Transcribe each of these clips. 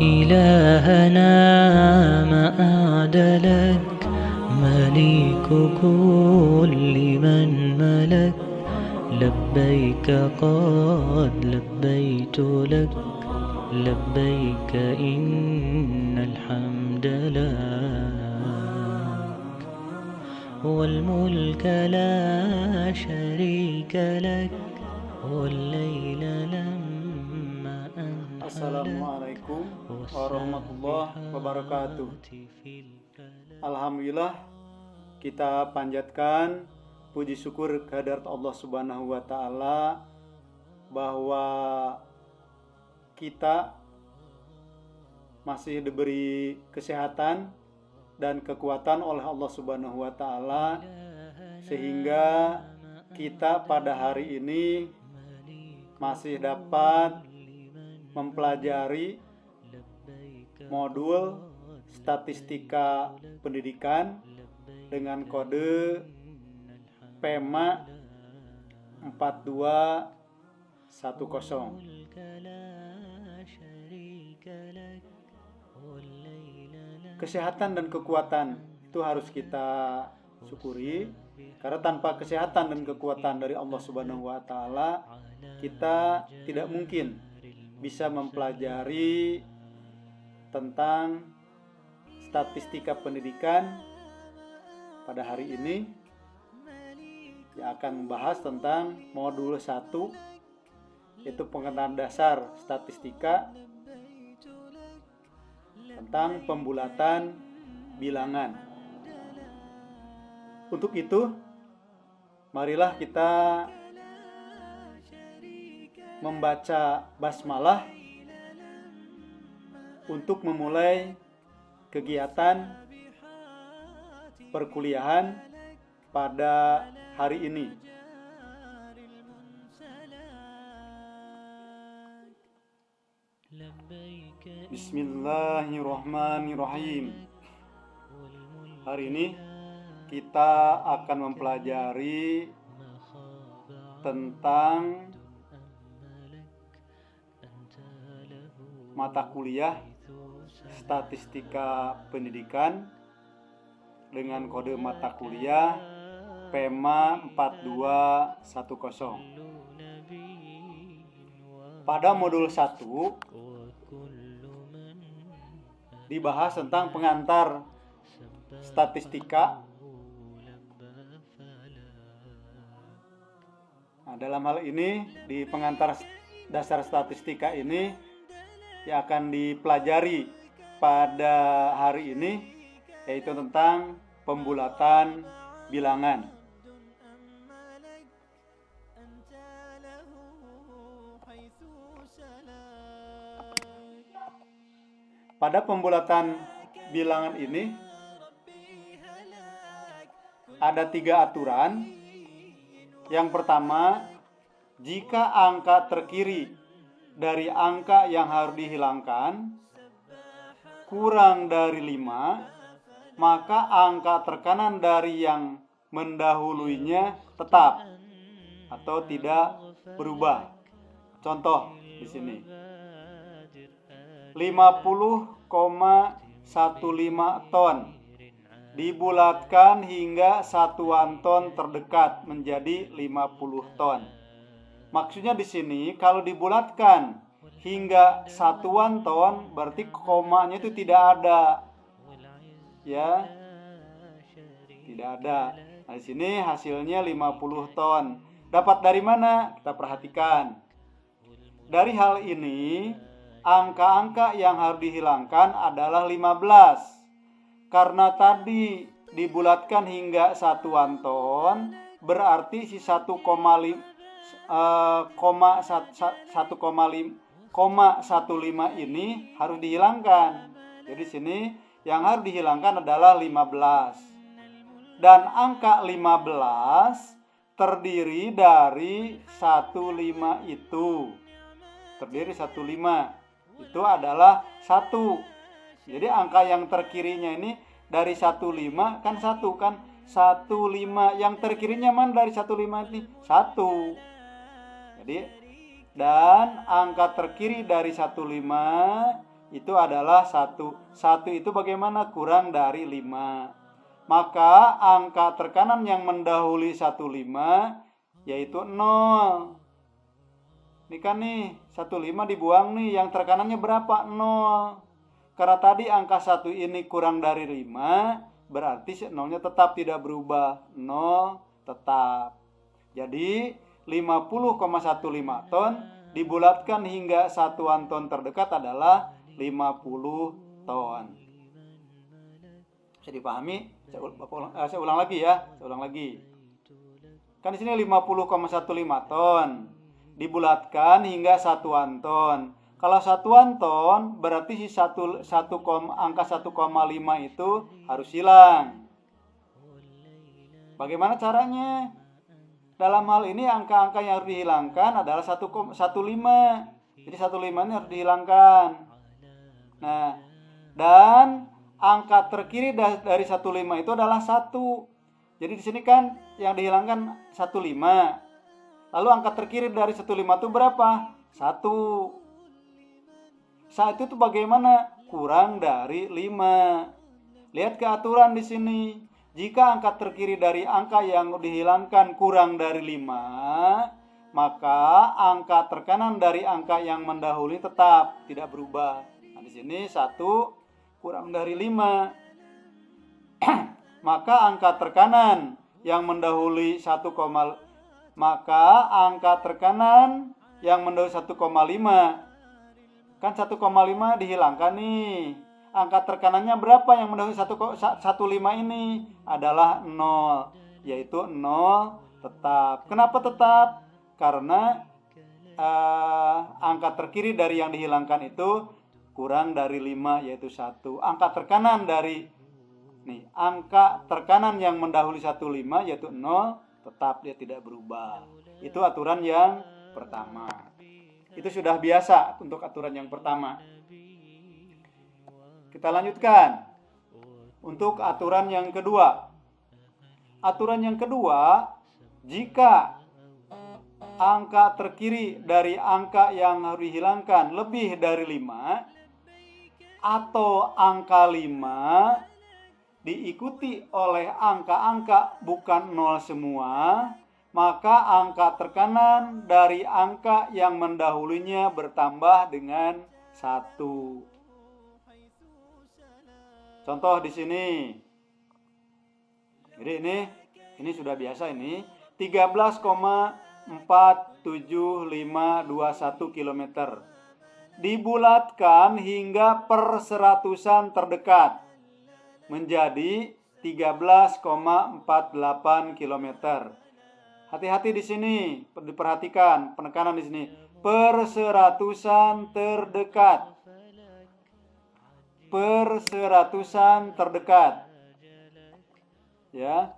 إلهنا ما أعدلك مليك كل من ملك لبيك قد لبيت لك لبيك إن الحمد لك والملك لا شريك لك والليل لما أنحلك. Assalamualaikum warahmatullahi wabarakatuh. Alhamdulillah, kita panjatkan puji syukur kehadirat Allah Subhanahu wa Ta'ala bahwa kita masih diberi kesehatan dan kekuatan oleh Allah Subhanahu wa Ta'ala, sehingga kita pada hari ini masih dapat mempelajari modul statistika pendidikan dengan kode PEMA 4210. Kesehatan dan kekuatan itu harus kita syukuri, karena tanpa kesehatan dan kekuatan dari Allah Subhanahu wa Ta'ala, kita tidak mungkin bisa mempelajari tentang statistika pendidikan pada hari ini, yang akan membahas tentang modul 1, yaitu pengenalan dasar statistika tentang pembulatan bilangan. Untuk itu, marilah kita membaca basmalah untuk memulai kegiatan perkuliahan pada hari ini. Bismillahirrahmanirrahim. Hari ini kita akan mempelajari tentang mata kuliah statistika pendidikan dengan kode mata kuliah PEMA 4210. Pada modul 1 dibahas tentang pengantar statistika. Nah, dalam hal ini di pengantar dasar statistika ini yang akan dipelajari pada hari ini yaitu tentang pembulatan bilangan. Pada pembulatan bilangan ini ada 3 aturan. Yang pertama, jika angka terkiri dari angka yang harus dihilangkan kurang dari 5, maka angka terkanan dari yang mendahuluinya tetap atau tidak berubah. Contoh di sini 50,15 ton dibulatkan hingga satuan ton terdekat menjadi 50 ton. Maksudnya di sini kalau dibulatkan hingga satuan ton berarti komanya itu tidak ada. Ya. Tidak ada. Nah, di sini hasilnya 50 ton. Dapat dari mana? Kita perhatikan. Dari hal ini, angka-angka yang harus dihilangkan adalah 15. Karena tadi dibulatkan hingga satuan ton, berarti si 1,15 ini harus dihilangkan. Jadi sini yang harus dihilangkan adalah 15. Dan angka 15 terdiri dari 15 itu. Terdiri 15. Itu adalah 1. Jadi angka yang terkirinya ini dari 15 kan 1 kan. 15 yang terkirinya mana dari 15 ini? 1. Jadi dan angka terkiri dari 15 itu adalah 1. 1 itu bagaimana? Kurang dari 5. Maka angka terkanan yang mendahului 15 yaitu 0. Ini kan nih 15 dibuang nih, yang terkanannya berapa? 0. Karena tadi angka 1 ini kurang dari 5, berarti 0-nya tetap tidak berubah. 0 tetap. Jadi 50,15 ton dibulatkan hingga satuan ton terdekat adalah 50 ton. Bisa dipahami? Saya ulang lagi ya. Kan di sini 50,15 ton dibulatkan hingga satuan ton. Kalau satuan ton berarti si angka 1,5 itu harus hilang. Bagaimana caranya? Dalam hal ini angka-angka yang harus dihilangkan adalah 1,15. Jadi 1,5 ini harus dihilangkan. Nah, dan angka terkiri dari 1,5 itu adalah 1. Jadi di sini kan yang dihilangkan 1,5. Lalu angka terkiri dari 1,5 itu berapa? 1. 1 itu bagaimana? Kurang dari 5. Lihat ke aturan di sini. Jika angka terkiri dari angka yang dihilangkan kurang dari 5, maka angka terkanan dari angka yang mendahului tetap tidak berubah. Nah, di sini 1 kurang dari 5. Maka angka terkanan yang mendahului 1, maka angka terkanan yang mendahului 1,5. Kan 1,5 dihilangkan nih. Angka terkanannya berapa yang mendahului 1,5 ini? Adalah 0, yaitu 0 tetap. Kenapa tetap? Karena angka terkiri dari yang dihilangkan itu kurang dari 5, yaitu 1. Angka terkanan yang mendahului 1,5 yaitu 0, tetap dia tidak berubah. Itu aturan yang pertama. Itu sudah biasa untuk aturan yang pertama. Kita lanjutkan untuk aturan yang kedua. Aturan yang kedua, jika angka terkiri dari angka yang harus dihilangkan lebih dari 5 atau angka 5 diikuti oleh angka-angka bukan 0 semua, maka angka terkanan dari angka yang mendahulunya bertambah dengan 1. Contoh di sini. Jadi ini sudah biasa ini 13,47521 km. Dibulatkan hingga per seratusan terdekat menjadi 13,48 km. Hati-hati di sini, diperhatikan penekanan di sini. Per seratusan terdekat. Per seratusan terdekat. Ya.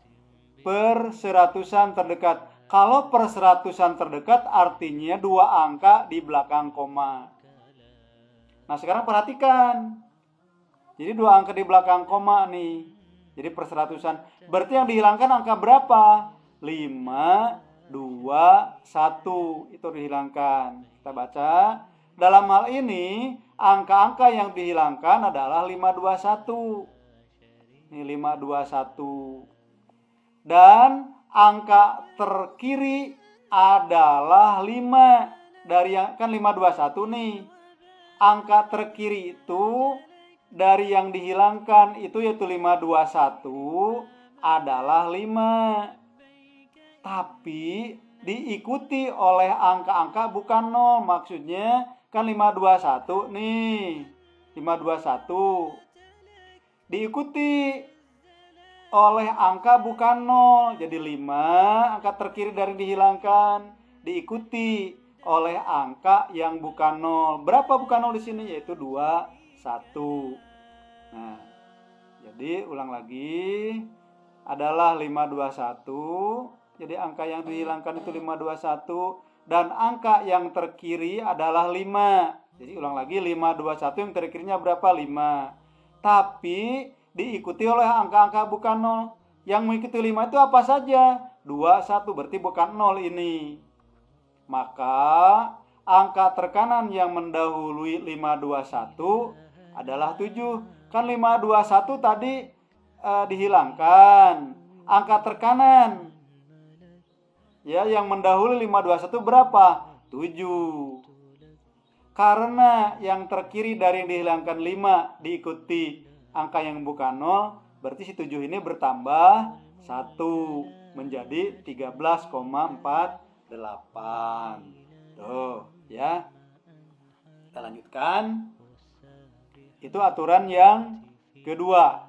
Per seratusan terdekat. Kalau per seratusan terdekat artinya 2 angka di belakang koma. Nah, sekarang perhatikan. Jadi 2 angka di belakang koma nih. Jadi per seratusan. Berarti yang dihilangkan angka berapa? 5, 2, 1. Itu dihilangkan. Kita baca. Dalam hal ini, angka-angka yang dihilangkan adalah 521. Ini 521. Dan angka terkiri adalah 5. Dari yang kan 521 nih. Angka terkiri itu dari yang dihilangkan itu yaitu 521 adalah 5. Tapi diikuti oleh angka-angka bukan 0. Maksudnya kan 521 nih. 521 diikuti oleh angka bukan 0. Jadi 5 angka terkiri dari dihilangkan diikuti oleh angka yang bukan 0. Berapa bukan 0 di sini? Yaitu 2, 1. Nah, jadi ulang lagi adalah 521. Jadi angka yang dihilangkan itu 521 dan angka yang terkiri adalah 5. Jadi ulang lagi 521 yang terkirinya berapa? 5. Tapi diikuti oleh angka-angka bukan 0. Yang mengikuti 5 itu apa saja? 2, 1 berarti bukan 0 ini. Maka angka terkanan yang mendahului 521 adalah 7. Kan 521 tadi dihilangkan. Angka terkanan ya yang mendahului 521 berapa? 7. Karena yang terkiri dari yang dihilangkan 5 diikuti angka yang bukan 0, berarti si 7 ini bertambah 1 menjadi 13,48. Tuh ya. Kita lanjutkan. Itu aturan yang kedua.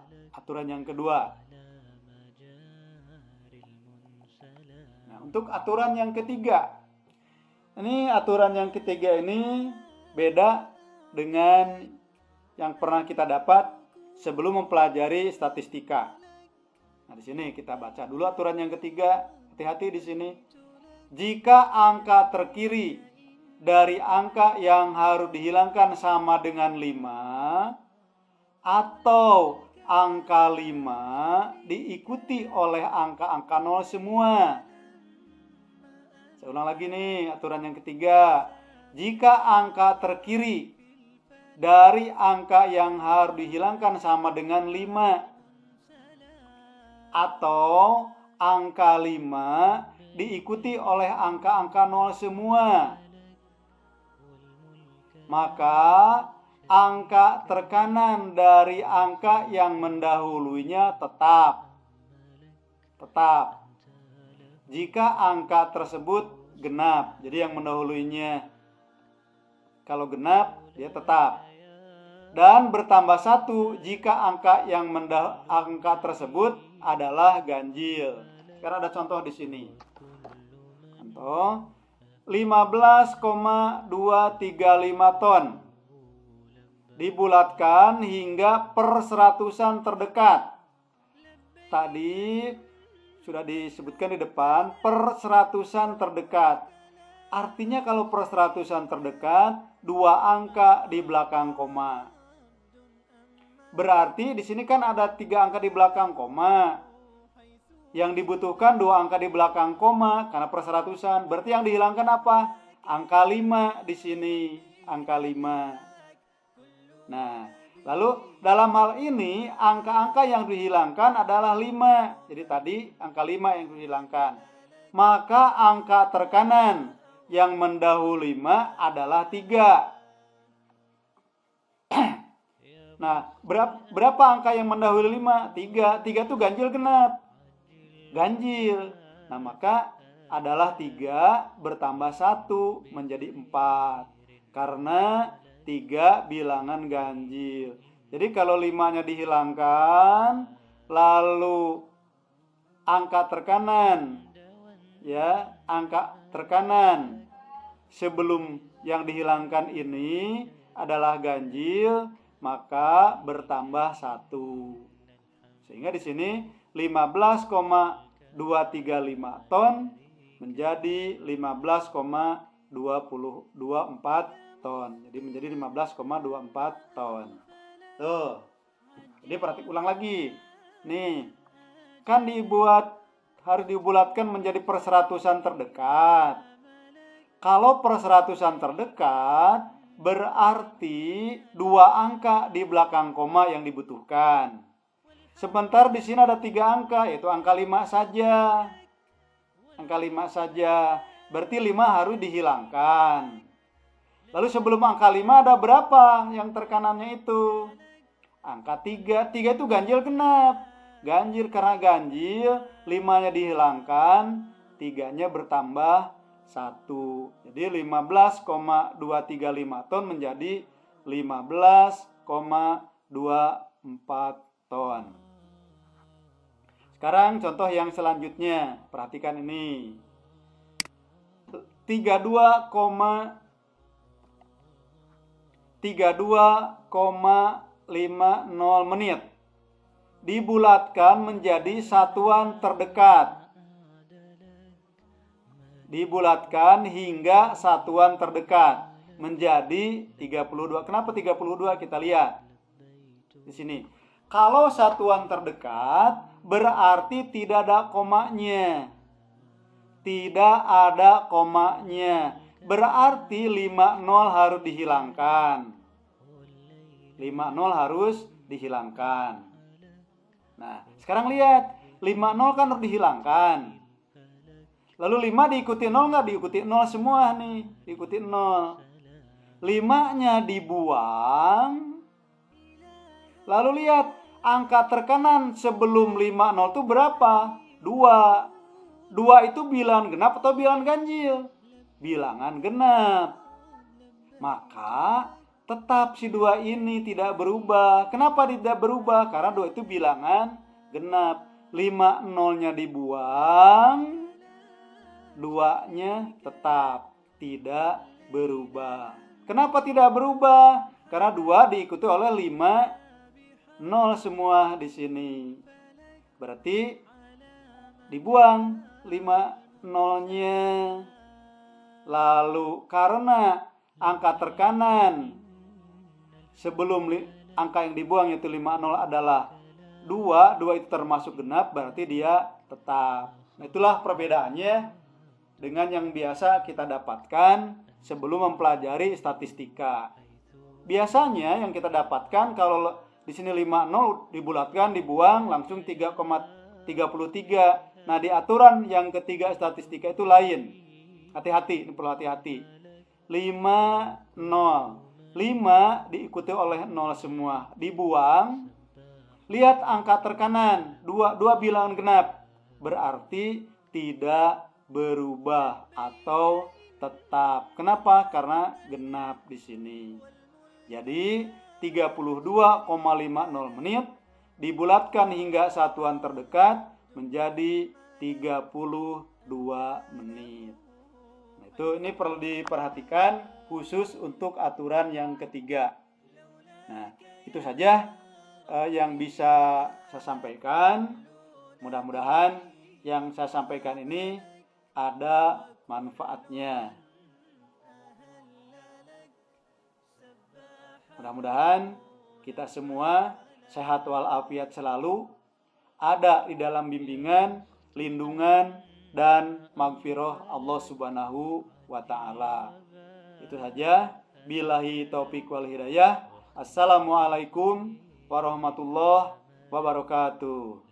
Nah, untuk aturan yang ketiga. Ini aturan yang ketiga ini beda dengan yang pernah kita dapat sebelum mempelajari statistika. Nah, di sini kita baca dulu aturan yang ketiga. Hati-hati di sini. Jika angka terkiri dari angka yang harus dihilangkan sama dengan 5 atau angka 5 diikuti oleh angka-angka 0 semua. Saya ulang lagi nih aturan yang ketiga. Jika angka terkiri dari angka yang harus dihilangkan sama dengan 5 atau angka 5 diikuti oleh angka-angka 0 semua, maka angka terkanan dari angka yang mendahulunya tetap. Jika angka tersebut genap, jadi yang mendahulunya kalau genap dia tetap. Dan bertambah 1 jika angka tersebut adalah ganjil. Sekarang ada contoh di sini. Contoh 15,235 ton dibulatkan hingga per seratusan terdekat. Tadi sudah disebutkan di depan per seratusan terdekat. Artinya kalau per seratusan terdekat 2 angka di belakang koma. Berarti di sini kan ada 3 angka di belakang koma. Yang dibutuhkan 2 angka di belakang koma karena per seratusan. Berarti yang dihilangkan apa? Angka 5 di sini, angka 5. Nah, lalu dalam hal ini angka-angka yang dihilangkan adalah 5. Jadi tadi angka 5 yang dihilangkan. Maka angka terkanan yang mendahului 5 adalah 3. Nah, berapa angka yang mendahului 5? 3. 3 itu ganjil genap. Ganjil. Nah, maka adalah 3 bertambah 1 menjadi 4. Karena 3 bilangan ganjil. Jadi kalau 5-nya dihilangkan, lalu angka terkanan ya, angka terkanan sebelum yang dihilangkan ini adalah ganjil, maka bertambah 1. Sehingga di sini 15,235 ton menjadi 15,24 ton. Jadi menjadi 15,24 ton. Tuh. Jadi ulang lagi. Nih. Kan harus dibulatkan menjadi perseratusan terdekat. Kalau perseratusan terdekat berarti 2 angka di belakang koma yang dibutuhkan. Sebentar di sini ada 3 angka, yaitu angka 5 saja. Angka 5 saja. Berarti 5 harus dihilangkan. Lalu sebelum angka 5 ada berapa yang terkanannya itu? Angka 3. 3 itu ganjil genap. Ganjil karena ganjil, 5-nya dihilangkan, 3-nya bertambah 1. Jadi 15,235 ton menjadi 15,24 ton. Sekarang contoh yang selanjutnya, perhatikan ini. 32,50 menit dibulatkan menjadi satuan terdekat. Dibulatkan hingga satuan terdekat menjadi 32. Kenapa 32? Kita lihat di sini. Kalau satuan terdekat berarti tidak ada komanya. Tidak ada komanya. Berarti 50 harus dihilangkan. 5 nol harus dihilangkan. Nah, sekarang lihat, 5 nol kan harus dihilangkan. Lalu 5 diikuti 0 nggak? Diikuti 0 semua nih, diikuti 0. 5-nya dibuang. Lalu lihat, angka terkanan sebelum 50 itu berapa? 2. 2 itu bilangan genap atau bilangan ganjil? Bilangan genap. Maka tetap si 2 ini tidak berubah. Kenapa tidak berubah? Karena 2 itu bilangan genap. 5 nolnya dibuang, 2-nya tetap tidak berubah. Kenapa tidak berubah? Karena 2 diikuti oleh 5 nol semua di sini. Berarti dibuang 5 nolnya. Lalu karena angka terkanan sebelum angka yang dibuang yaitu 5 nol adalah 2 itu termasuk genap, berarti dia tetap. Nah, itulah perbedaannya dengan yang biasa kita dapatkan sebelum mempelajari statistika. Biasanya yang kita dapatkan kalau di sini 50 dibulatkan, dibuang langsung 3,33. Nah, di aturan yang ketiga statistika itu lain. Hati-hati, ini perlu hati-hati. 5 diikuti oleh 0 semua, dibuang. Lihat angka terkanan, 2 bilangan genap. Berarti tidak berubah atau tetap. Kenapa? Karena genap di sini. Jadi 32,50 menit dibulatkan hingga satuan terdekat menjadi 32 menit. Nah, ini perlu diperhatikan khusus untuk aturan yang ketiga. Nah, itu saja yang bisa saya sampaikan. Mudah-mudahan yang saya sampaikan ini ada manfaatnya. Mudah-mudahan kita semua sehat walafiat selalu, ada di dalam bimbingan, lindungan, dan magfirah Allah Subhanahu wa Ta'ala. Itu saja. Billahi taufiq wal hidayah. Assalamualaikum warahmatullahi wabarakatuh.